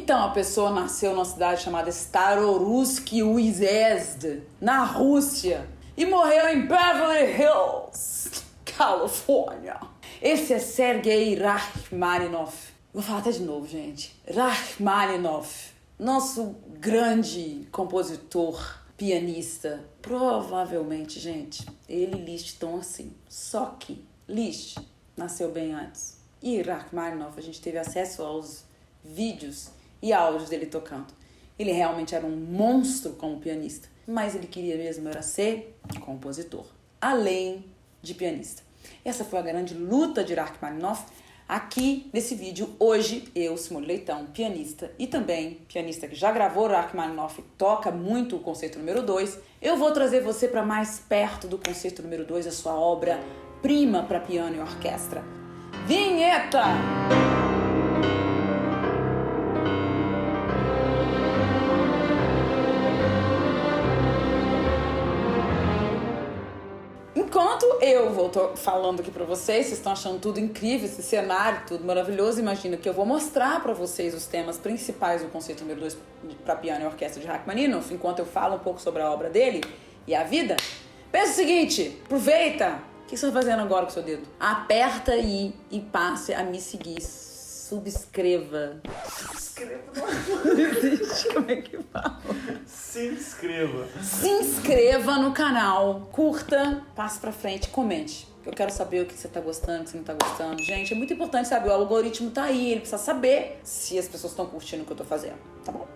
Então, a pessoa nasceu numa cidade chamada Starorusk Uyezd, na Rússia, e morreu em Beverly Hills, Califórnia. Esse é Sergei Rachmaninoff. Vou falar até de novo, gente. Rachmaninoff, nosso grande compositor, pianista. Provavelmente, gente, ele e Liszt estão assim. Só que Liszt nasceu bem antes. E Rachmaninoff, a gente teve acesso aos vídeos e áudios dele tocando. Ele realmente era um monstro como pianista, mas ele queria mesmo era ser compositor, além de pianista. Essa foi a grande luta de Rachmaninoff. Aqui nesse vídeo, hoje, eu, Simone Leitão, pianista e também pianista que já gravou Rachmaninoff, toca muito o concerto número 2, eu vou trazer você para mais perto do concerto número 2, a sua obra-prima para piano e orquestra. Vinheta! Enquanto eu vou falando aqui pra vocês estão achando tudo incrível, esse cenário, tudo maravilhoso, imagina que eu vou mostrar pra vocês os temas principais do concerto número 2 para piano e orquestra de Rachmaninoff, enquanto eu falo um pouco sobre a obra dele e a vida. Pensa o seguinte, aproveita! O que você está fazendo agora com o seu dedo? Aperta aí e passe a me seguir. Subscreva. Subscreva não existe. Como é que fala? Se inscreva. Se inscreva no canal. Curta, passe pra frente, comente. Eu quero saber o que você tá gostando, o que você não tá gostando. Gente, é muito importante saber. O algoritmo tá aí. Ele precisa saber se as pessoas estão curtindo o que eu tô fazendo. Tá bom?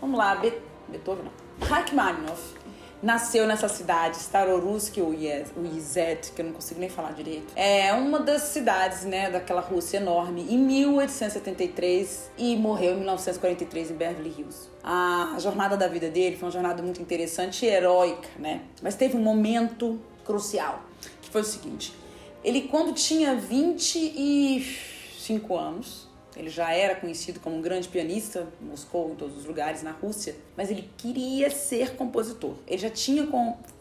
Vamos lá. Beethoven não. Rachmaninoff nasceu nessa cidade, Starorusk Uyezd, que eu não consigo nem falar direito. É uma das cidades, né, daquela Rússia enorme, em 1873 e morreu em 1943 em Beverly Hills. A jornada da vida dele foi uma jornada muito interessante e heróica, né? Mas teve um momento crucial, que foi o seguinte. Ele, quando tinha 25 anos, ele já era conhecido como um grande pianista em Moscou, em todos os lugares, na Rússia, mas ele queria ser compositor. Ele já tinha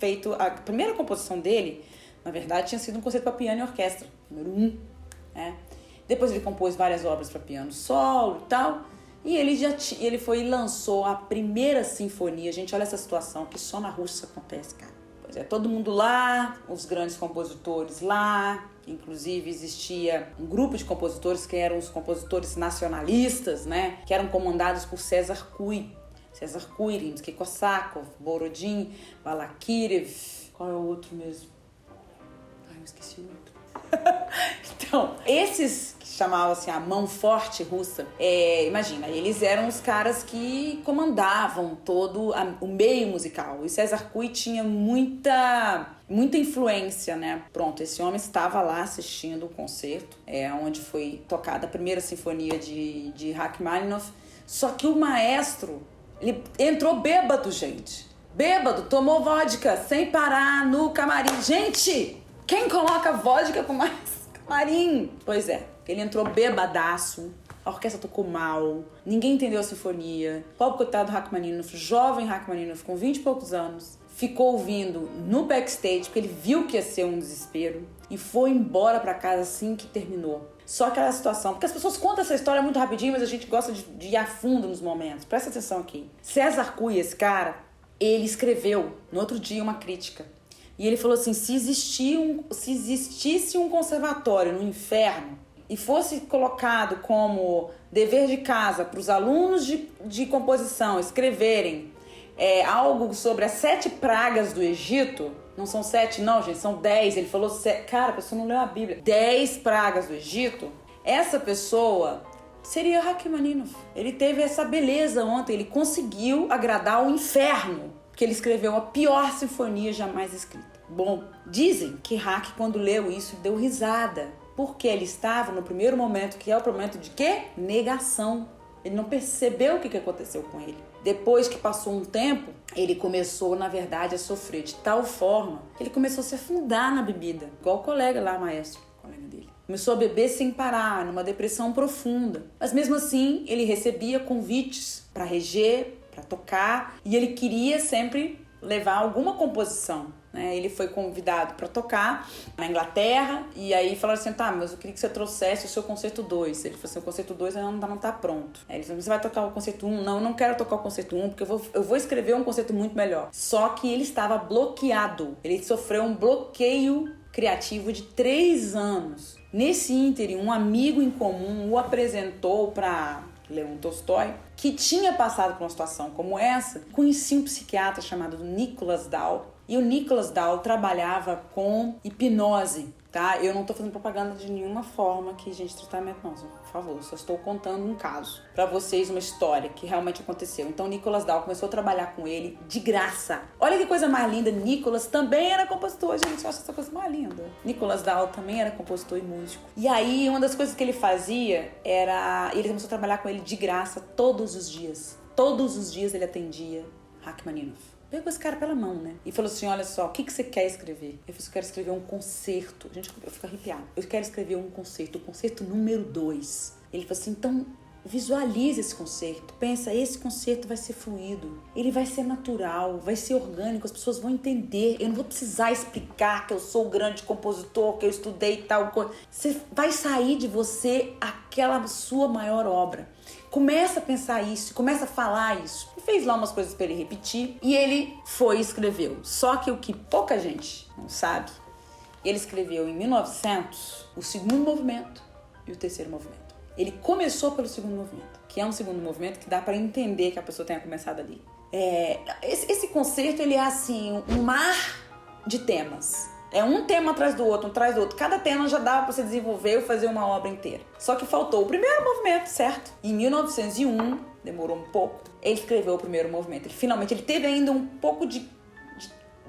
feito a primeira composição dele, na verdade, tinha sido um concerto para piano e orquestra, número 1, né? Depois ele compôs várias obras para piano solo e tal, e ele foi e lançou a primeira sinfonia. Gente, olha essa situação, que só na Rússia acontece, cara. Pois é, todo mundo lá, os grandes compositores lá. Inclusive existia um grupo de compositores que eram os compositores nacionalistas, né? Que eram comandados por César Cui, Rimsky-Korsakov, Borodin, Balakirev. Qual é o outro mesmo? Ai, eu esqueci o outro. Então, esses que chamavam assim a mão forte russa, imagina, eles eram os caras que comandavam todo o meio musical. E César Cui tinha muita influência, né? Pronto, esse homem estava lá assistindo o concerto, onde foi tocada a primeira sinfonia de Rachmaninoff. Só que o maestro, ele entrou bêbado, gente. Bêbado, tomou vodka sem parar no camarim. Gente, quem coloca vodka com mais camarim? Pois é, ele entrou bêbadaço. A orquestra tocou mal, ninguém entendeu a sinfonia. Pobre coitado do Rachmaninoff, jovem Rachmaninoff, com 20 e poucos anos, ficou ouvindo no backstage, porque ele viu que ia ser um desespero, e foi embora pra casa assim que terminou. Só aquela situação, porque as pessoas contam essa história muito rapidinho, mas a gente gosta de ir a fundo nos momentos. Presta atenção aqui. César Cui, esse cara, ele escreveu no outro dia uma crítica. E ele falou assim, se existisse um conservatório no inferno e fosse colocado como dever de casa para os alunos de composição escreverem algo sobre as 7 pragas do Egito, não são 7 não, gente, são 10, ele falou, cara, a pessoa não leu a Bíblia, 10 pragas do Egito, essa pessoa seria Rachmaninoff. Ele teve essa beleza ontem, ele conseguiu agradar o inferno, que ele escreveu a pior sinfonia jamais escrita. Bom, dizem que Rach, quando leu isso, deu risada, porque ele estava no primeiro momento, que é o momento de quê? Negação. Ele não percebeu o que aconteceu com ele. Depois que passou um tempo, ele começou, na verdade, a sofrer de tal forma que ele começou a se afundar na bebida, igual o colega lá, maestro, o colega dele. Começou a beber sem parar, numa depressão profunda. Mas mesmo assim, ele recebia convites para reger, para tocar, e ele queria sempre levar alguma composição né? Ele foi convidado para tocar na Inglaterra e aí falaram assim, tá, mas eu queria que você trouxesse o seu concerto 2. Ele falou assim, o concerto 2 ainda não tá pronto. Aí ele falou, você vai tocar o concerto 1? Não, eu não quero tocar o concerto 1 porque eu vou escrever um concerto muito melhor. Só que ele estava bloqueado. Ele sofreu um bloqueio criativo de 3 anos. Nesse ínterim, um amigo em comum o apresentou para Leon Tolstói, que tinha passado por uma situação como essa. Conhecia um psiquiatra chamado Nicholas Dahl, e o Nicholas Dahl trabalhava com hipnose, tá? Eu não tô fazendo propaganda de nenhuma forma aqui, gente, de tratamento, não, por favor. Só estou contando um caso pra vocês, uma história que realmente aconteceu. Então, o Nicholas Dahl começou a trabalhar com ele de graça. Olha que coisa mais linda. Nicholas também era compositor, gente. Eu acho essa coisa mais linda. Nicholas Dahl também era compositor e músico. E aí, uma das coisas que ele fazia era... Ele começou a trabalhar com ele de graça todos os dias. Todos os dias ele atendia Rachmaninoff. Pegou esse cara pela mão, né? E falou assim, olha só, o que você quer escrever? Eu falei, eu quero escrever um concerto. Gente, eu fico arrepiada. Eu quero escrever um concerto, o concerto número 2. Ele falou assim, então visualize esse concerto. Pensa, esse concerto vai ser fluido. Ele vai ser natural, vai ser orgânico, as pessoas vão entender. Eu não vou precisar explicar que eu sou o grande compositor, que eu estudei tal coisa. Você vai sair de você aquela sua maior obra. Começa a pensar isso, começa a falar isso. Ele fez lá umas coisas para ele repetir e ele foi e escreveu. Só que o que pouca gente não sabe, ele escreveu em 1900 o segundo movimento e o terceiro movimento. Ele começou pelo segundo movimento, que é um segundo movimento que dá para entender que a pessoa tenha começado ali. Esse concerto, ele é assim, um mar de temas. É um tema atrás do outro, um atrás do outro. Cada tema já dava para você desenvolver e fazer uma obra inteira. Só que faltou o primeiro movimento, certo? Em 1901, demorou um pouco, ele escreveu o primeiro movimento. Ele teve ainda um pouco de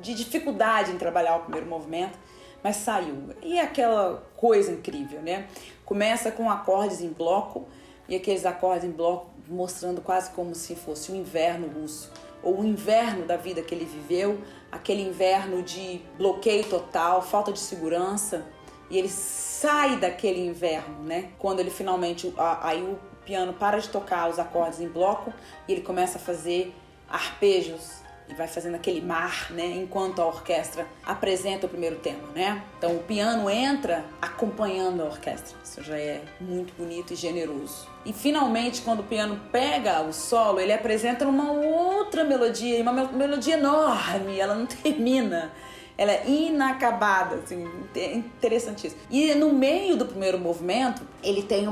dificuldade em trabalhar o primeiro movimento, mas saiu. E é aquela coisa incrível, né? Começa com acordes em bloco, e aqueles acordes em bloco mostrando quase como se fosse o inverno russo, ou o inverno da vida que ele viveu, aquele inverno de bloqueio total, falta de segurança, e ele sai daquele inverno, né? Quando ele finalmente, aí o piano para de tocar os acordes em bloco e ele começa a fazer arpejos e vai fazendo aquele mar, né? Enquanto a orquestra apresenta o primeiro tema, né? Então o piano entra acompanhando a orquestra. Isso já é muito bonito e generoso. E finalmente, quando o piano pega o solo, ele apresenta uma outra melodia, uma melodia enorme, ela não termina. Ela é inacabada, assim, interessantíssimo. E no meio do primeiro movimento, ele tem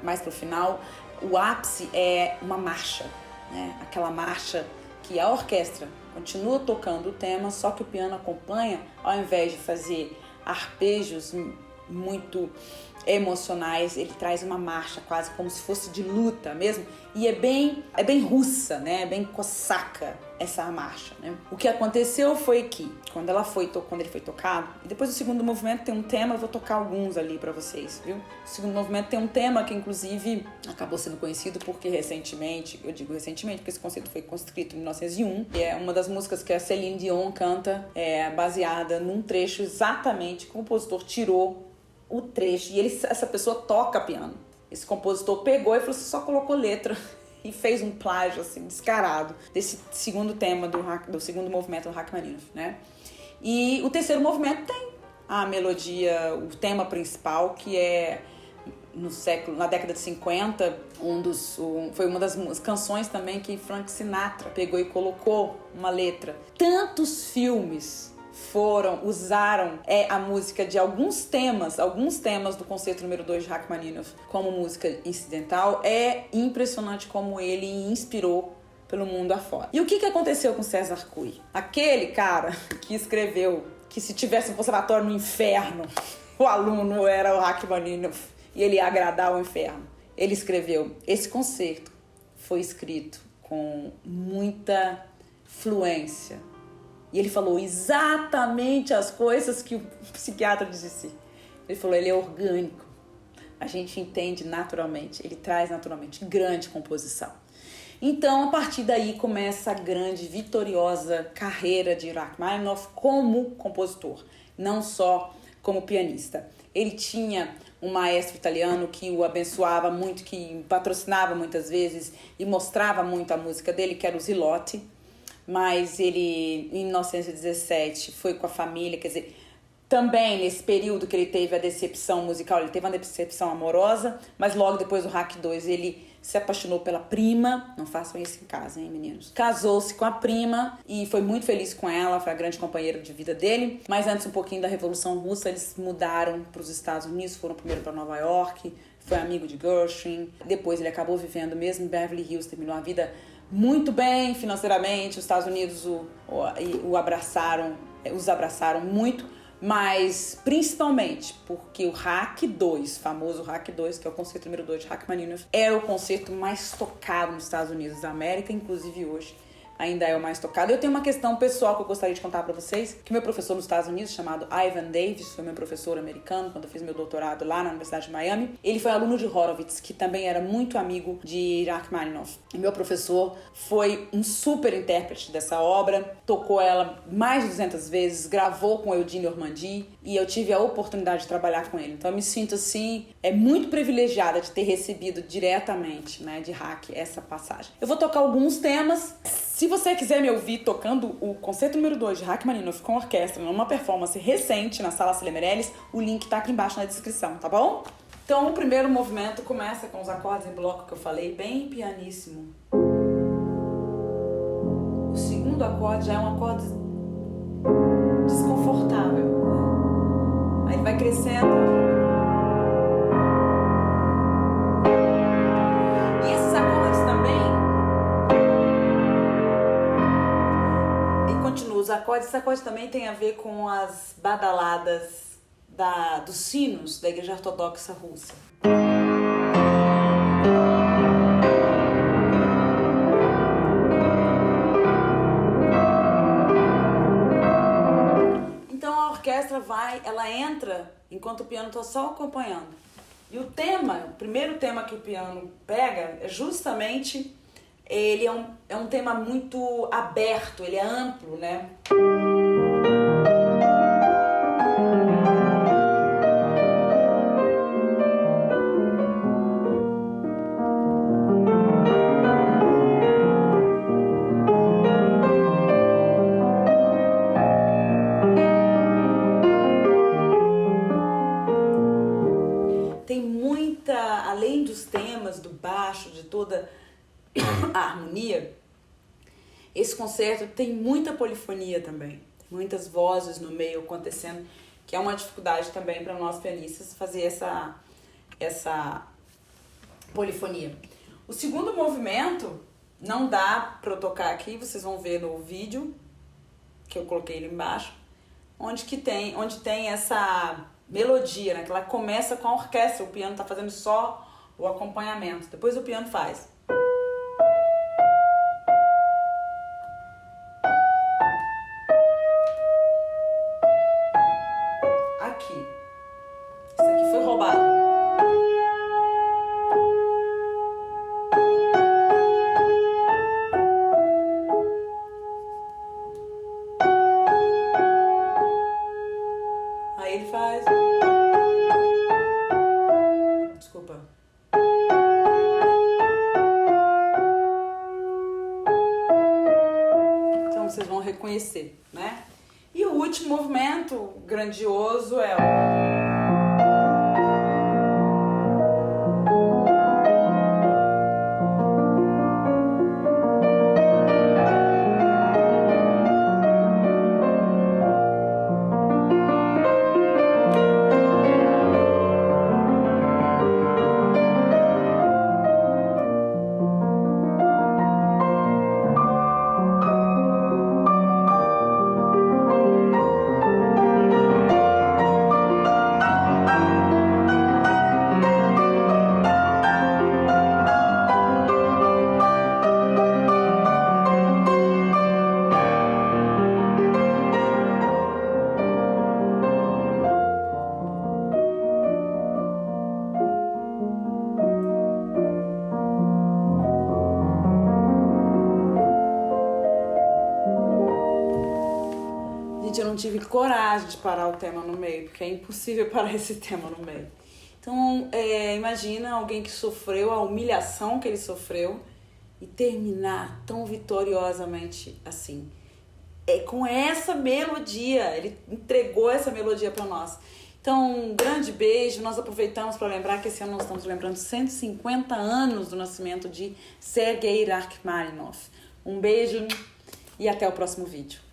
mais pro final, o ápice é uma marcha, né? Aquela marcha que a orquestra continua tocando o tema, só que o piano acompanha, ao invés de fazer arpejos muito emocionais, ele traz uma marcha quase como se fosse de luta mesmo, e é bem russa, né? É bem cosaca essa marcha, né? O que aconteceu foi que quando ele foi tocado, e depois do segundo movimento tem um tema, eu vou tocar alguns ali pra vocês, viu? O segundo movimento tem um tema que inclusive acabou sendo conhecido porque recentemente, eu digo recentemente porque esse conceito foi construído em 1901, e é uma das músicas que a Céline Dion canta, baseada num trecho exatamente que o compositor tirou o trecho, e essa pessoa toca piano. Esse compositor pegou e falou assim, só colocou letra e fez um plágio assim, descarado desse segundo tema do segundo movimento do Rachmaninoff, né? E o terceiro movimento tem a melodia, o tema principal, que é na década de 50, foi uma das canções também que Frank Sinatra pegou e colocou uma letra. Tantos filmes usaram a música de alguns temas do concerto número 2 de Rachmaninoff como música incidental. É impressionante como ele inspirou pelo mundo afora. E o que aconteceu com César Cui? Aquele cara que escreveu que se tivesse um conservatório no inferno, o aluno era o Rachmaninoff e ele ia agradar o inferno. Ele escreveu, esse concerto foi escrito com muita fluência. E ele falou exatamente as coisas que o psiquiatra disse. Ele falou, ele é orgânico. A gente entende naturalmente, ele traz naturalmente grande composição. Então, a partir daí começa a grande, vitoriosa carreira de Rachmaninoff como compositor, não só como pianista. Ele tinha um maestro italiano que o abençoava muito, que patrocinava muitas vezes e mostrava muito a música dele, que era o Zilotti. mas ele, em 1917, foi com a família, quer dizer, também nesse período que ele teve a decepção musical, ele teve uma decepção amorosa, mas logo depois do Hack 2 ele se apaixonou pela prima. Não façam isso em casa, hein, meninos? Casou-se com a prima e foi muito feliz com ela, foi a grande companheira de vida dele. Mas antes um pouquinho da Revolução Russa, eles mudaram para os Estados Unidos, foram primeiro para Nova York, foi amigo de Gershwin. Depois ele acabou vivendo mesmo em Beverly Hills, terminou a vida muito bem financeiramente. Os Estados Unidos os abraçaram muito. Mas principalmente porque o Hack 2, famoso Hack 2, que é o concerto número 2 de Rachmaninoff, era o concerto mais tocado nos Estados Unidos da América, inclusive hoje ainda é o mais tocado. Eu tenho uma questão pessoal que eu gostaria de contar pra vocês, que meu professor nos Estados Unidos, chamado Ivan Davis, foi meu professor americano quando eu fiz meu doutorado lá na Universidade de Miami. Ele foi aluno de Horowitz, que também era muito amigo de Rachmaninoff. E meu professor foi um super intérprete dessa obra, tocou ela mais de 200 vezes, gravou com Eugene Ormandy, e eu tive a oportunidade de trabalhar com ele. Então eu me sinto assim, muito privilegiada de ter recebido diretamente, né, de Hack essa passagem. Eu vou tocar alguns temas. Se você quiser me ouvir tocando o concerto número 2 de Rachmaninoff com orquestra numa performance recente na Sala Célia Meirelles, o link tá aqui embaixo na descrição, tá bom? Então o primeiro movimento começa com os acordes em bloco que eu falei, bem pianíssimo. O segundo acorde já é um acorde desconfortável. Aí ele vai crescendo. E esses acordes também... Os acordes também tem a ver com as badaladas dos sinos da Igreja Ortodoxa Russa. Então a orquestra ela entra enquanto o piano está só acompanhando. E o primeiro tema que o piano pega é justamente... Ele é um tema muito aberto, ele é amplo, né? Tem muita, além dos temas, do baixo, de toda... a harmonia, esse concerto tem muita polifonia também, tem muitas vozes no meio acontecendo, que é uma dificuldade também para nós pianistas fazer essa polifonia. O segundo movimento não dá para eu tocar aqui, vocês vão ver no vídeo que eu coloquei ali embaixo, onde tem essa melodia, né, que ela começa com a orquestra, o piano está fazendo só o acompanhamento, depois o piano faz. Isso aqui foi roubado. Aí ele faz. Desculpa. Então vocês vão reconhecer, né? E o último movimento grandioso é o... Gente, eu não tive coragem de parar o tema no meio, porque é impossível parar esse tema no meio. Então, imagina alguém que sofreu a humilhação que ele sofreu e terminar tão vitoriosamente assim. É com essa melodia, ele entregou essa melodia para nós. Então, um grande beijo. Nós aproveitamos para lembrar que esse ano nós estamos lembrando 150 anos do nascimento de Sergei Rachmaninoff. Um beijo e até o próximo vídeo.